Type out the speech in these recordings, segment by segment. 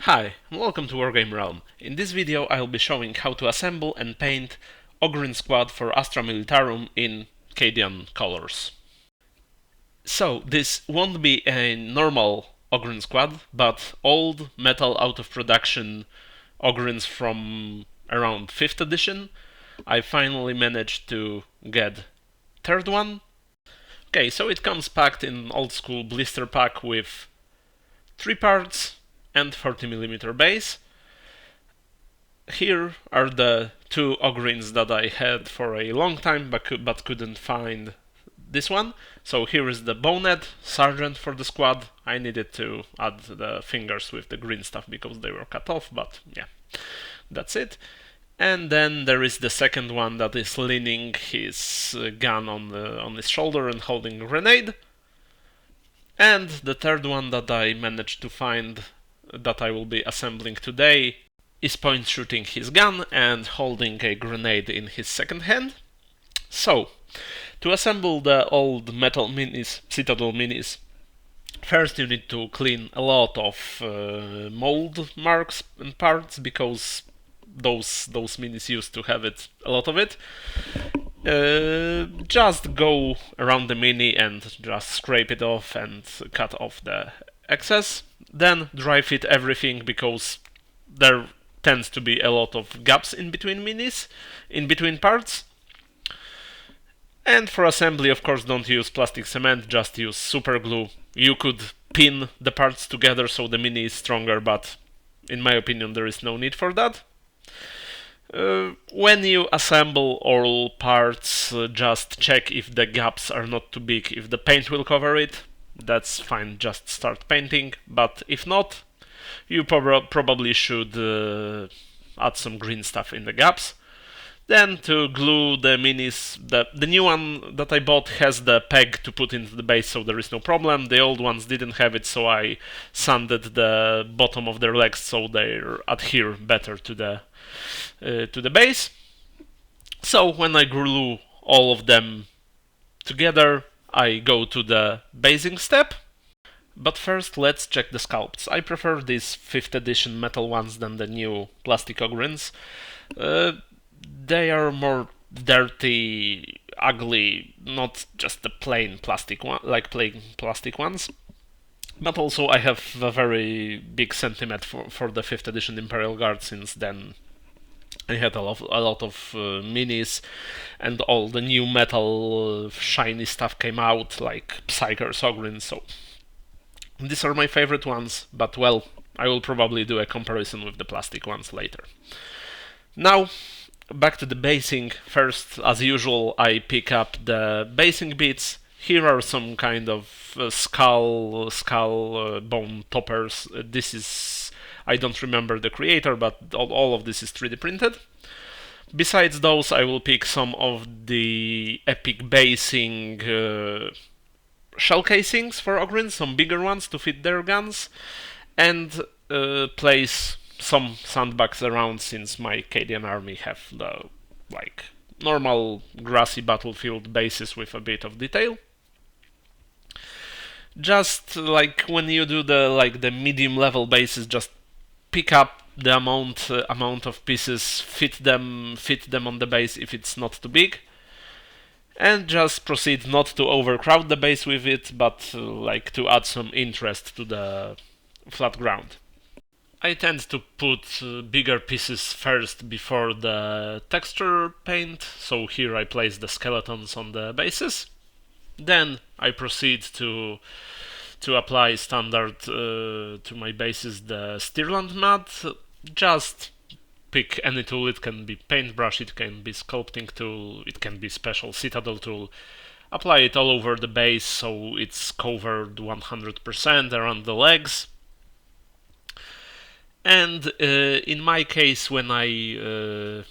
Hi, and welcome to Wargame Realm. In this video I'll be showing how to assemble and paint Ogryn Squad for Astra Militarum in Cadian colors. So, this won't be a normal Ogryn Squad, but old metal out of production Ogryns from around 5th edition. I finally managed to get third one. Okay, so it comes packed in old school blister pack with 3 parts and 40mm base. Here are the 2 Ogryns that I had for a long time but couldn't find this one. So here is the Bonehead Sergeant for the squad. I needed to add the fingers with the green stuff because they were cut off, but yeah, that's it. And then there is the second one that is leaning his gun on his shoulder and holding a grenade. And the third one that I managed to find that I will be assembling today is point shooting his gun and holding a grenade in his second hand. So, to assemble the old metal minis, Citadel minis, first you need to clean a lot of mold marks and parts because those minis used to have a lot of it. Just go around the mini and just scrape it off and cut off the excess. Then dry fit everything because there tends to be a lot of gaps in between minis, in between parts. And for assembly, of course, don't use plastic cement, just use super glue. You could pin the parts together so the mini is stronger, but in my opinion there is no need for that. When you assemble all parts, just check if the gaps are not too big, if the paint will cover it. That's fine, just start painting, but if not, you probably should add some green stuff in the gaps. Then to glue the minis, the new one that I bought has the peg to put into the base, so there is no problem. The old ones didn't have it, so I sanded the bottom of their legs so they adhere better to the base. So when I glue all of them together, I go to the basing step. But first let's check the sculpts. I prefer these 5th edition metal ones than the new plastic Ogryns. They are more dirty, ugly, not just the plain plastic one, like plain plastic ones. But also I have a very big sentiment for the 5th edition Imperial Guard, since then I had a lot of minis and all the new metal shiny stuff came out, like Psyker's Ogryn, so these are my favorite ones, but well, I will probably do a comparison with the plastic ones later. Now, back to the basing. First, as usual, I pick up the basing bits. Here are some kind of skull bone toppers. This is, I don't remember the creator, but all of this is 3D printed. Besides those, I will pick some of the epic basing shell casings for Ogryn, some bigger ones to fit their guns, and place some sandbags around, since my Cadian army have the normal grassy battlefield bases with a bit of detail. Just like when you do the medium level bases, just pick up the amount of pieces, fit them on the base if it's not too big, and just proceed not to overcrowd the base with it, but to add some interest to the flat ground. I tend to put bigger pieces first before the texture paint, so here I place the skeletons on the bases. Then I proceed to apply standard to my bases the Stirland matte. Just pick any tool, it can be paintbrush, it can be sculpting tool, it can be special Citadel tool. Apply it all over the base so it's covered 100% around the legs. And in my case, when I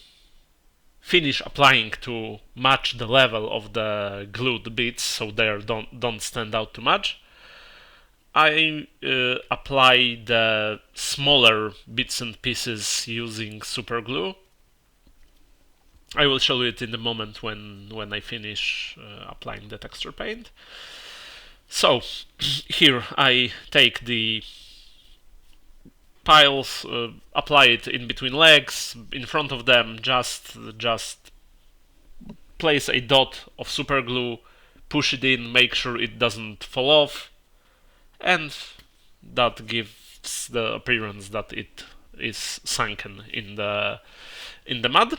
finish applying to match the level of the glued bits so they don't stand out too much, I apply the smaller bits and pieces using super glue. I will show you it in a moment when I finish applying the texture paint. So here I take the piles, apply it in between legs, in front of them, just place a dot of super glue, push it in, make sure it doesn't fall off, and that gives the appearance that it is sunken in the mud.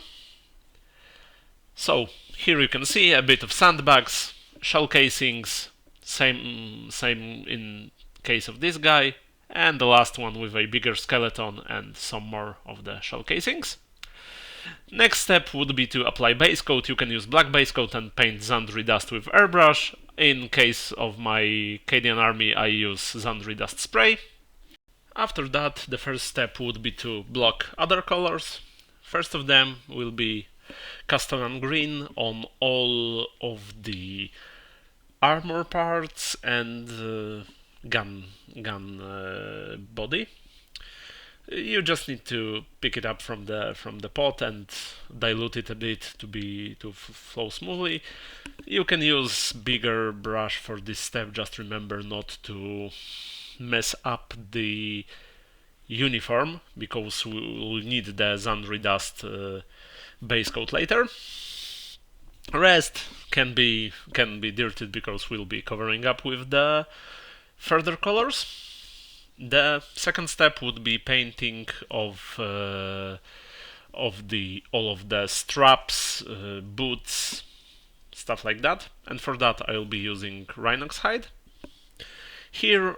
So here you can see a bit of sandbags, shell casings, same in case of this guy, and the last one with a bigger skeleton and some more of the shell casings. Next step would be to apply Basecoat. You can use black Basecoat and paint Zandri dust with airbrush. In case of my Cadian army, I use Zandri dust spray. After that, the first step would be to block other colors. First of them will be Castellan green on all of the armor parts and gun body. You just need to pick it up from the pot and dilute it a bit to flow smoothly. You can use bigger brush for this step. Just remember not to mess up the uniform, because we'll need the Zandri dust base coat later. Rest can be dirtied because we'll be covering up with the further colors. The second step would be painting of all of the straps, boots, stuff like that. And for that I'll be using Rhinox hide. Here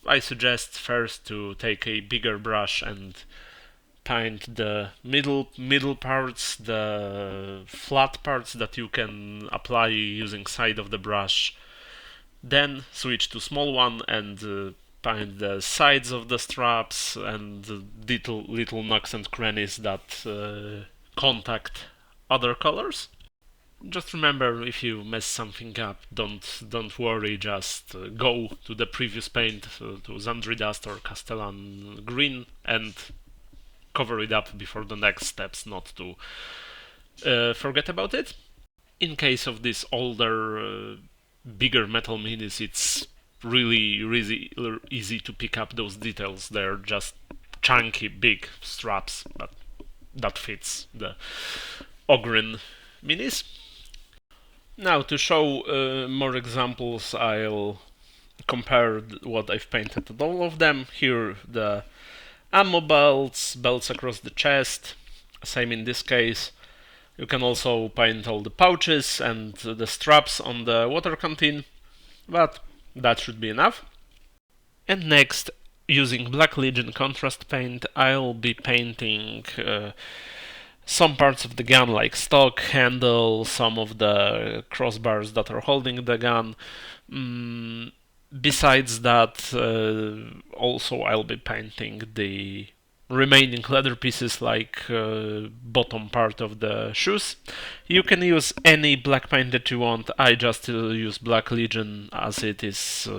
I suggest first to take a bigger brush and paint the middle parts, the flat parts that you can apply using side of the brush. Then switch to small one and paint the sides of the straps and little nooks and crannies that contact other colors. Just remember, if you mess something up, don't worry, just go to the previous paint, to Zandri dust or Castellan green, and cover it up before the next steps, not to forget about it. In case of these older, bigger metal minis, it's really easy to pick up those details. They're just chunky, big straps, but that fits the Ogryn minis. Now, to show more examples, I'll compare what I've painted at all of them. Here, the ammo belts across the chest, same in this case. You can also paint all the pouches and the straps on the water canteen, but that should be enough. And next, using Black Legion contrast paint, I'll be painting some parts of the gun, like stock, handle, some of the crossbars that are holding the gun. Besides that, also I'll be painting the remaining leather pieces, like bottom part of the shoes. You can use any black paint that you want. I just use Black Legion as it is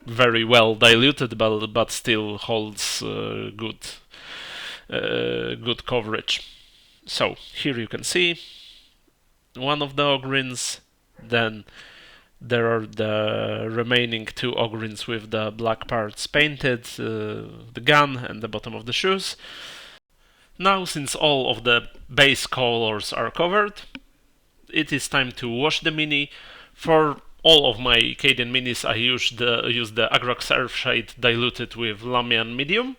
very well diluted, but still holds good coverage. So here you can see one of the Ogryns, then there are the remaining two Ogryns with the black parts painted, the gun and the bottom of the shoes. Now, since all of the base colors are covered, it is time to wash the mini. For all of my Cadian minis I use the Agrax Earthshade diluted with Lahmian medium.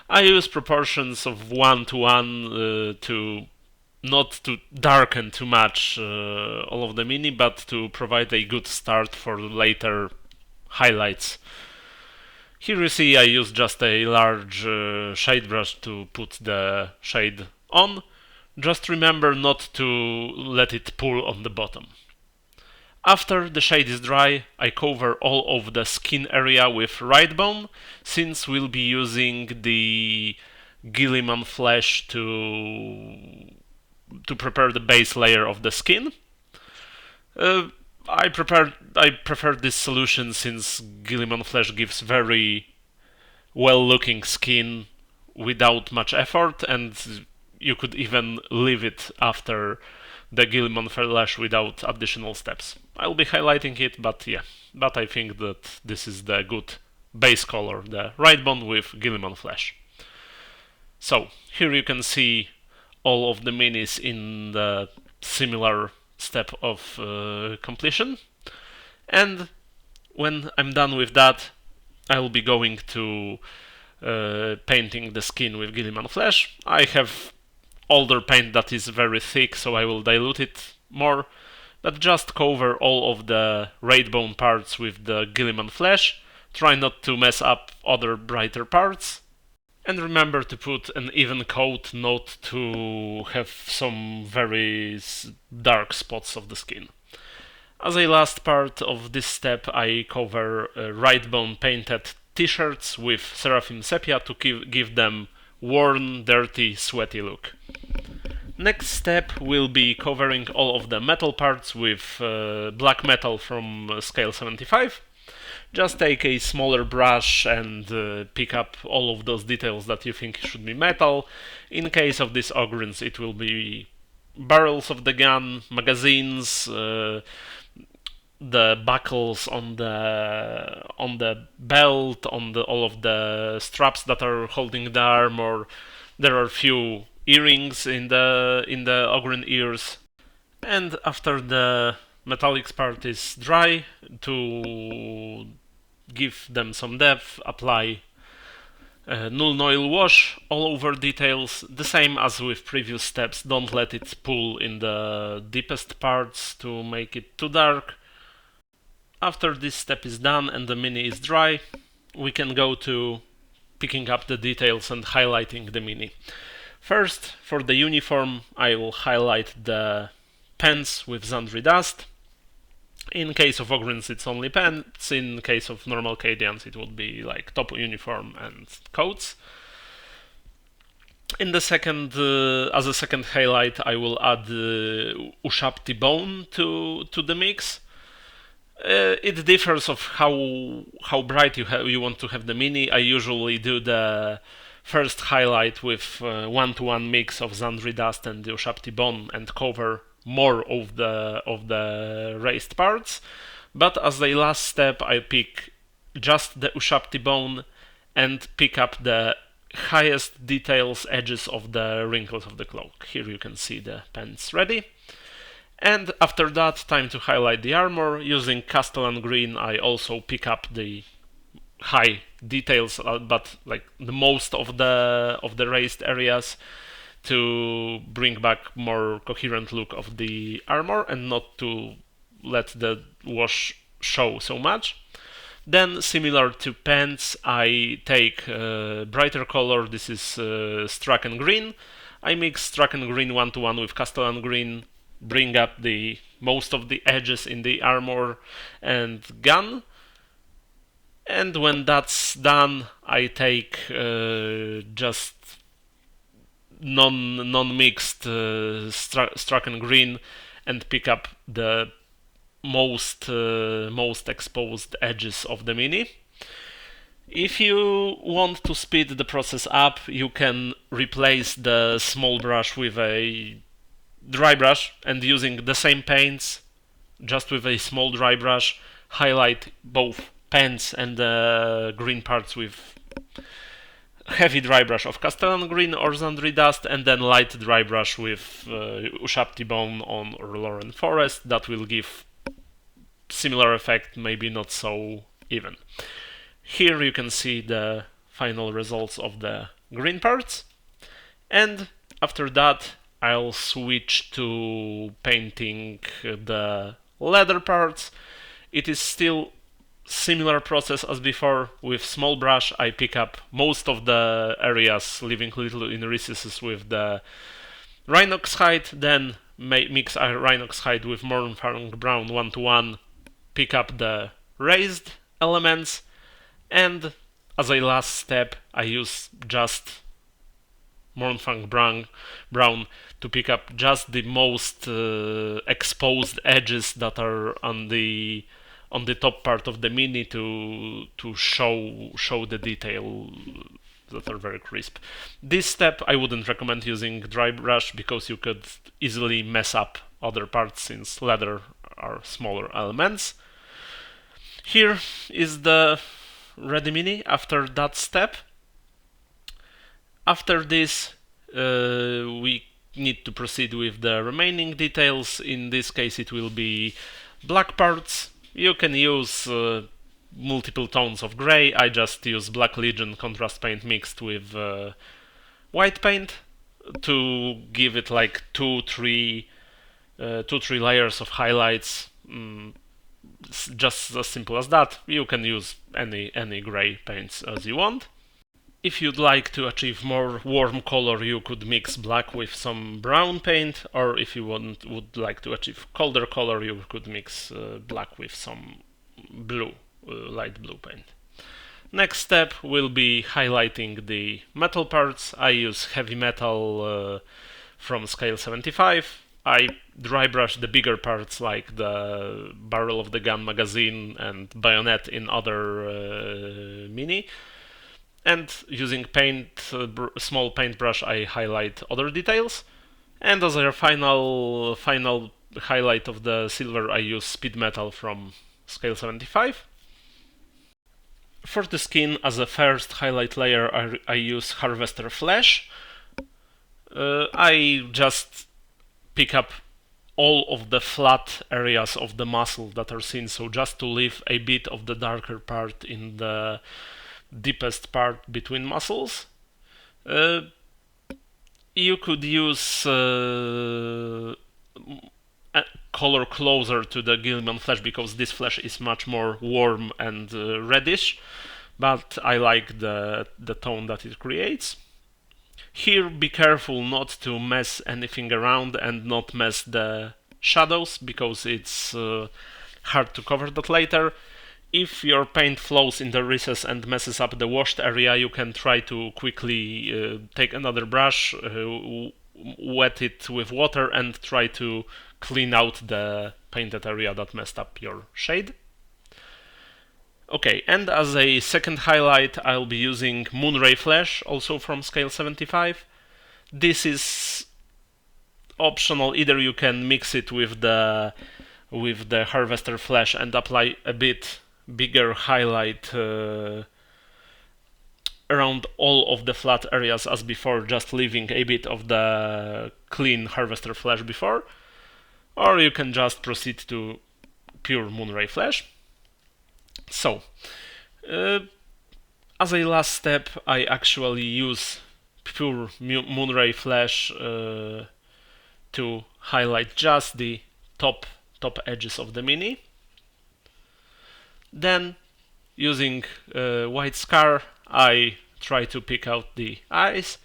I use proportions of 1:1 to not to darken too much all of the mini, but to provide a good start for later highlights. Here you see I use just a large shade brush to put the shade on. Just remember not to let it pull on the bottom. After the shade is dry, I cover all of the skin area with Wraithbone, since we'll be using the Guiliman flesh to prepare the base layer of the skin. I prefer this solution since Guiliman flesh gives very well looking skin without much effort, and you could even leave it after the Guiliman flesh without additional steps. I'll be highlighting it, but I think that this is the good base color, the Wraithbone with Guiliman Flesh. So here you can see all of the minis in the similar step of completion. And when I'm done with that, I will be going to painting the skin with Guiliman Flesh. I have older paint that is very thick, so I will dilute it more, but just cover all of the Wraithbone parts with the Guiliman Flesh. Try not to mess up other brighter parts. And remember to put an even coat, not to have some very dark spots of the skin. As a last part of this step, I cover Wraithbone painted t-shirts with Seraphim Sepia to give them worn, dirty, sweaty look. Next step will be covering all of the metal parts with black metal from scale 75. Just take a smaller brush and pick up all of those details that you think should be metal. In case of these Ogryns, it will be barrels of the gun, magazines, the buckles on the belt, on all of the straps that are holding the armor. There are a few earrings in the Ogryn ears. And after the metallics part is dry, to give them some depth, apply Nuln Oil wash all over details, the same as with previous steps. Don't let it pool in the deepest parts to make it too dark. After this step is done and the mini is dry, we can go to picking up the details and highlighting the mini. First, for the uniform, I will highlight the pants with Zandri dust. In case of Ogryns, it's only pants. In case of normal Cadians, it would be like top uniform and coats. In the second, as a second highlight, I will add Ushabti bone to the mix. It differs of how bright you want to have the mini. I usually do the first highlight with 1-to-1 mix of Zandri dust and the Ushabti bone and cover more of the raised parts. But as the last step, I pick just the Ushabti bone and pick up the highest details edges of the wrinkles of the cloak. Here you can see the pants ready. And after that, time to highlight the armor. Using Castellan green, I also pick up the high details, but like the most of the raised areas, to bring back more coherent look of the armor and not to let the wash show so much. Then, similar to pants, I take brighter color. This is Straken green. I mix Straken green 1-to-1 with Castellan green, bring up the most of the edges in the armor and gun. And when that's done, I take just non-mixed Straken green and pick up the most exposed edges of the mini. If you want to speed the process up, you can replace the small brush with a dry brush, and using the same paints, just with a small dry brush, highlight both pants and the green parts with heavy dry brush of Castellan green or Zandri dust, and then light dry brush with Ushabti bone on or Lauren Forest. That will give similar effect, maybe not so even. Here you can see the final results of the green parts, and after that I'll switch to painting the leather parts. It is still similar process as before. With small brush I pick up most of the areas, leaving little in recesses with the Rhinox hide, then mix Rhinox hide with Mournfang brown 1-to-1, pick up the raised elements, and as a last step I use just Mournfang brown to pick up just the most exposed edges that are on the top part of the mini to show the detail that are very crisp. This step I wouldn't recommend using dry brush because you could easily mess up other parts since leather are smaller elements. Here is the ready mini after that step. After this, we need to proceed with the remaining details. In this case, it will be black parts. You can use multiple tones of gray. I just use Black Legion contrast paint mixed with white paint to give it like two, three layers of highlights. Just as simple as that. You can use any gray paints as you want. If you'd like to achieve more warm color, you could mix black with some brown paint, or if you would like to achieve colder color, you could mix black with some blue, light blue paint. Next step will be highlighting the metal parts. I use heavy metal from scale 75. I dry brush the bigger parts like the barrel of the gun magazine and bayonet in other mini. And using small paintbrush, I highlight other details. And as a final highlight of the silver, I use SpeedMetal from scale 75. For the skin, as a first highlight layer, I use Harvester Flesh. I just pick up all of the flat areas of the muscle that are seen, so just to leave a bit of the darker part in the deepest part between muscles. You could use a color closer to the Guiliman flesh because this flesh is much more warm and reddish, but I like the tone that it creates. Here, be careful not to mess anything around and not mess the shadows because it's hard to cover that later. If your paint flows in the recess and messes up the washed area, you can try to quickly take another brush, wet it with water and try to clean out the painted area that messed up your shade. Okay, and as a second highlight, I'll be using Moonray Flesh, also from scale 75. This is optional. Either you can mix it with the Harvester Flesh and apply a bit bigger highlight around all of the flat areas as before, just leaving a bit of the clean Harvester Flesh before, or you can just proceed to pure Moonray Flesh. So, as a last step, I actually use pure Moonray Flesh to highlight just the top edges of the mini. Then, using white scar, I try to pick out the eyes.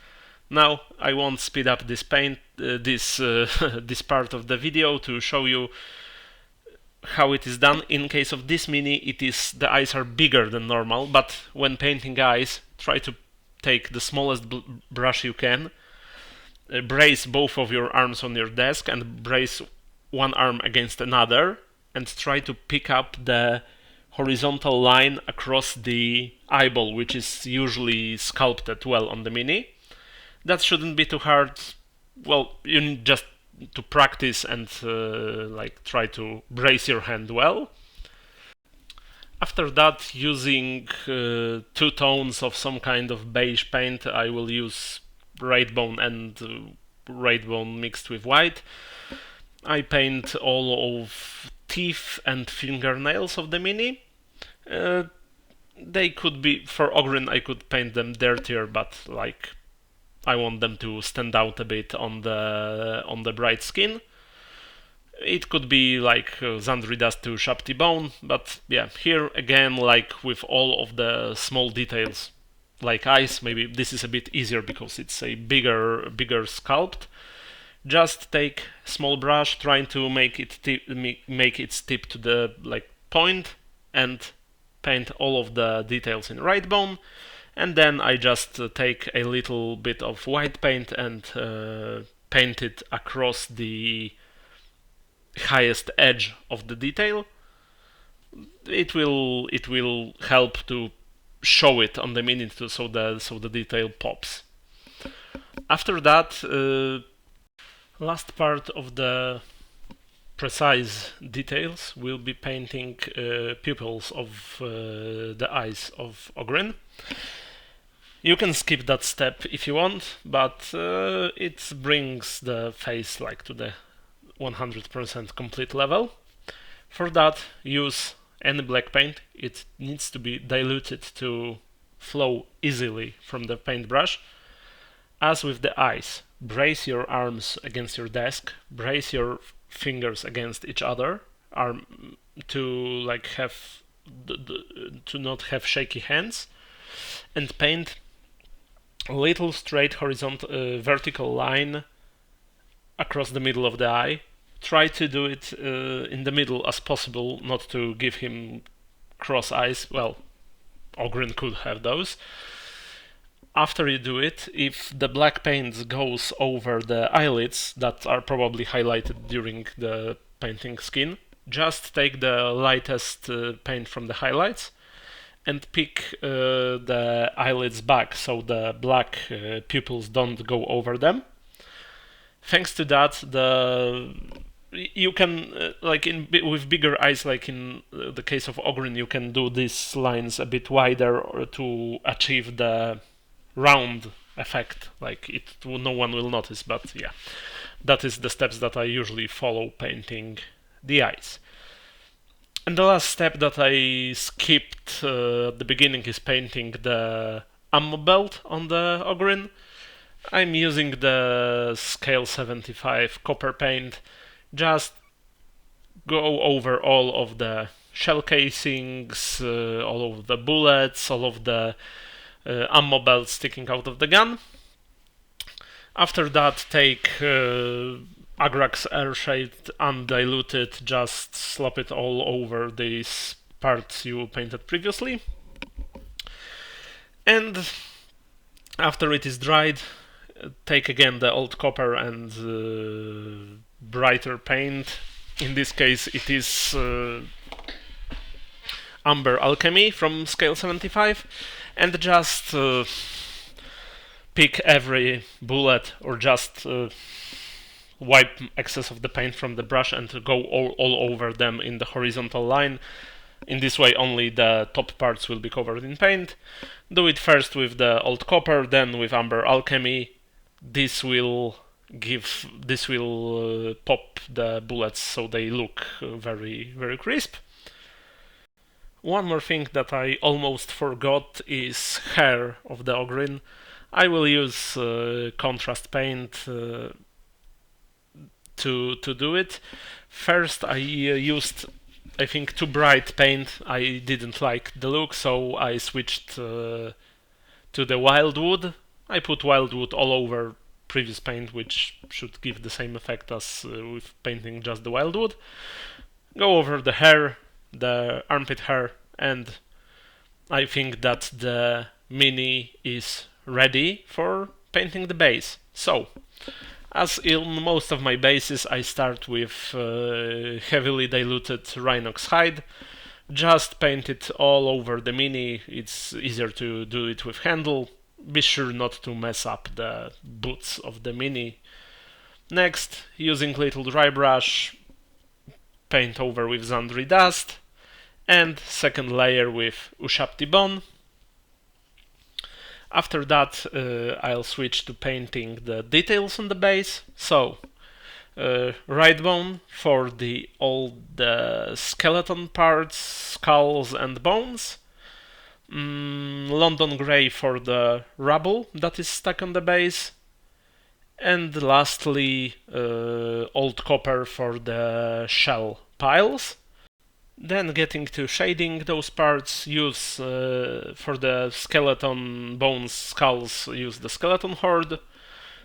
Now, I won't speed up this this part of the video to show you how it is done. In case of this mini, the eyes are bigger than normal, but when painting eyes, try to take the smallest brush you can, brace both of your arms on your desk and brace one arm against another, and try to pick up the horizontal line across the eyeball, which is usually sculpted well on the mini. That shouldn't be too hard. Well, you need just to practice and try to brace your hand well. After that, using two tones of some kind of beige paint, I will use Wraithbone and Wraithbone mixed with white. I paint all of teeth and fingernails of the mini. They could be, for Ogryn I could paint them dirtier, but I want them to stand out a bit on the bright skin. It could be like Zandri does to Ushabti bone, but yeah, here again, like with all of the small details, like eyes, maybe this is a bit easier because it's a bigger sculpt. Just take small brush, trying to make its tip to the point, and paint all of the details in Wraithbone. And then I just take a little bit of white paint and paint it across the highest edge of the detail. It will help to show it on the mini so the detail pops. After that, last part of the precise details, we'll be painting pupils of the eyes of Ogryn. You can skip that step if you want, but it brings the face like to the 100% complete level. For that, use any black paint. It needs to be diluted to flow easily from the paintbrush. As with the eyes, brace your arms against your desk, brace your fingers against each other, to not have shaky hands, and paint a little straight horizontal vertical line across the middle of the eye. Try to do it in the middle as possible, not to give him cross eyes. Well, Ogryn could have those. After you do it, if the black paint goes over the eyelids that are probably highlighted during the painting skin, just take the lightest paint from the highlights and pick the eyelids back so the black pupils don't go over them. Thanks to that, you can with bigger eyes, like in the case of Ogryn, you can do these lines a bit wider to achieve the round effect. No one will notice, but yeah, that is the steps that I usually follow painting the eyes. And the last step that I skipped at the beginning is painting the ammo belt on the Ogryn. I'm using the scale 75 copper paint. Just go over all of the shell casings, all of the bullets, all of the ammo belts sticking out of the gun. After that, take Agrax Earthshade undiluted, just slap it all over these parts you painted previously. And after it is dried, take again the old copper and brighter paint. In this case, it is Amber Alchemy from scale 75, and just pick every bullet or just wipe excess of the paint from the brush and go all over them in the horizontal line. In this way, only the top parts will be covered in paint. Do it first with the old copper, then with Amber Alchemy. This will pop the bullets so they look very, very crisp. One more thing that I almost forgot is hair of the Ogryn. I will use contrast paint to do it. First, I used, I think, too bright paint. I didn't like the look, so I switched to the Wildwood. I put Wildwood all over previous paint, which should give the same effect as with painting just the Wildwood. Go over the hair, the armpit hair, and I think that the mini is ready for painting the base. So, as in most of my bases, I start with heavily diluted Rhinox hide. Just paint it all over the mini. It's easier to do it with handle. Be sure not to mess up the boots of the mini. Next, using little dry brush, paint over with Zandri dust, and second layer with Ushabti bone. After that, I'll switch to painting the details on the base. So, Wraithbone for all the skeleton parts, skulls and bones. London Grey for the rubble that is stuck on the base. And lastly, old copper for the shell piles. Then getting to shading those parts, use for the skeleton bones, skulls, use the skeleton horde.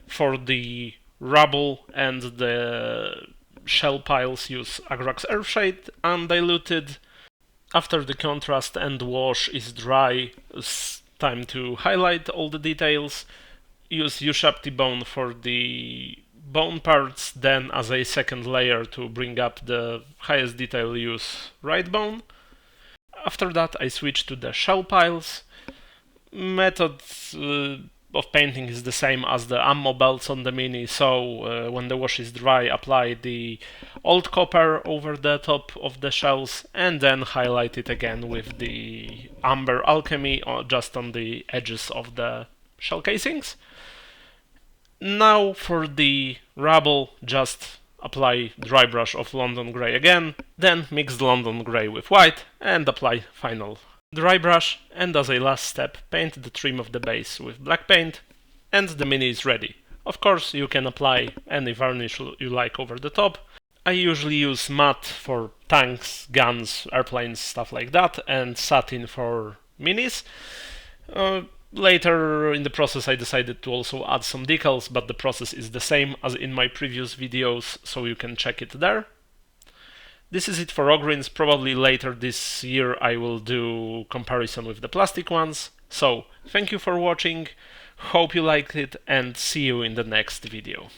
For the rubble and the shell piles, use Agrax Earthshade undiluted. After the contrast and wash is dry, it's time to highlight all the details. Use Ushabti bone for the bone parts, then as a second layer to bring up the highest detail, use Wraithbone. After that, I switch to the shell piles. Method of painting is the same as the ammo belts on the Mini, so when the wash is dry, apply the old copper over the top of the shells and then highlight it again with the amber alchemy just on the edges of the shell casings. Now for the rubble, just apply dry brush of London Grey again, then mix the London Grey with white and apply final dry brush, and as a last step paint the trim of the base with black paint and the Mini is ready. Of course you can apply any varnish you like over the top. I usually use matte for tanks, guns, airplanes, stuff like that, and satin for Minis. Later in the process I decided to also add some decals, but the process is the same as in my previous videos, so you can check it there. This is it for Ogryns. Probably later this year I will do comparison with the plastic ones. So, thank you for watching, hope you liked it, and see you in the next video.